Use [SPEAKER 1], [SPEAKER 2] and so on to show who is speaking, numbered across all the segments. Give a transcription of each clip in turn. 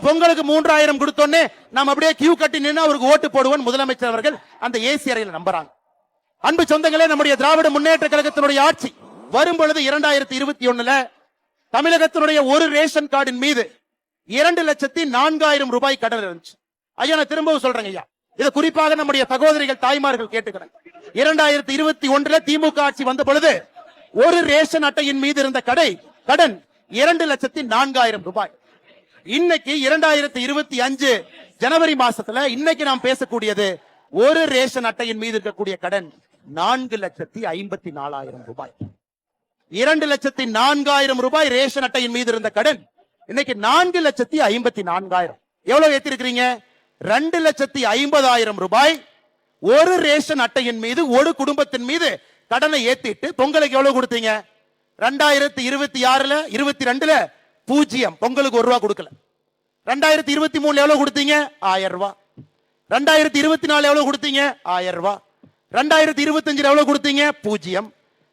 [SPEAKER 1] பொங்கலுக்கு 3000 கொடுத்தோன்னே நாம் அப்படியே கியூ கட்டி நின்று அவருக்கு ஓட்டு போடுவோம் முதலமைச்சர் அவர்கள் அந்த ஏசி அறையில் நம்புறாங்க. அன்பு சொந்தங்களே, நம்முடைய திராவிட முன்னேற்ற கழகத்தினுடைய ஆட்சி வரும் பொழுது 2021 தமிழகத்தினுடைய ஒரு ரேஷன் கார்டின் மீது 2,04,000 ரூபாய் கடன் இருந்துச்சு. ஐயா, நான் திரும்பவும் சொல்றேங்க ஐயா, இதை குறிப்பாக நம்முடைய சகோதரிகள் தாய்மார்கள் கேட்டுக்கிறாங்க. 2021 திமுக ஆட்சி வந்த பொழுது ஒரு ரேஷன் அட்டையின் மீது இருந்த கடன் 2,04,000 ரூபாய். இன்னைக்கு 2025 ஜனவரி மாசத்துல இன்னைக்கு நாம் பேசக்கூடியது ஒரு ரேஷன் அட்டையின் மீது இருக்கக்கூடிய கடன் 4,54,000 ரூபாய். 2,04,000 ரூபாய் ரேஷன் அட்டையின் மீது இருந்த கடன் இன்னைக்கு 4,54,000. எவ்வளவு ஏத்திருக்கிறீங்க? 2,50,000 ரூபாய் ஒரு ரேஷன் அட்டையின் மீது ஒரு குடும்பத்தின் மீது கடனை ஏத்திட்டு பொங்கலுக்கு எவ்வளவு கொடுத்தீங்க? 2026 22 0 பொங்கலுக்கு ₹1 கொடுக்கல. 2023 எவ்வளவு கொடுத்தீங்க? 1000 ரூபாய். 2024 எவ்வளவு கொடுத்தீங்க? 1000 ரூபாய். 2025 எவ்வளவு கொடுத்தீங்க? 0.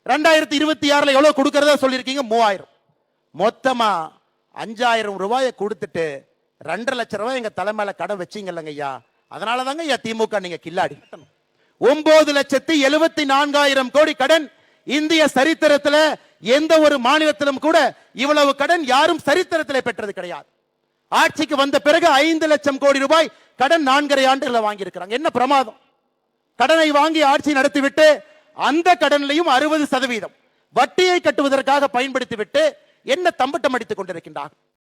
[SPEAKER 1] 2026 எவ்வளவு கொடுக்கறதா சொல்லிருக்கீங்க? 3000. மொத்தமா 5000 ரூபாயை கொடுத்துட்டு 2.5 லட்சம் ரூபாய் எங்க தலைமையில கடன் வச்சீங்கல்லங்க ஐயா. அதனாலதாங்க ஐயா திமுக நீங்க கில்லாடி. 9,74,000 கோடி கடன். இந்திய சரித்திரத்தில் எந்த ஒரு மாநிலத்திலும் கூட இவ்வளவு கடன் யாரும் சரித்திரத்தில் பெற்றது கிடையாது. ஆட்சிக்கு வந்த பிறகு 5 லட்சம் கோடி ரூபாய் கடன் 4.5 ஆண்டுகள் வாங்கி இருக்கிறாங்க. என்ன பிரமாதம்! கடனை வாங்கி ஆட்சி நடத்திவிட்டு அந்த கடனிலையும் 60% வட்டியை கட்டுவதற்காக பயன்படுத்திவிட்டு என்ன தம்பட்டம் அடித்துக் கொண்டிருக்கின்றார்.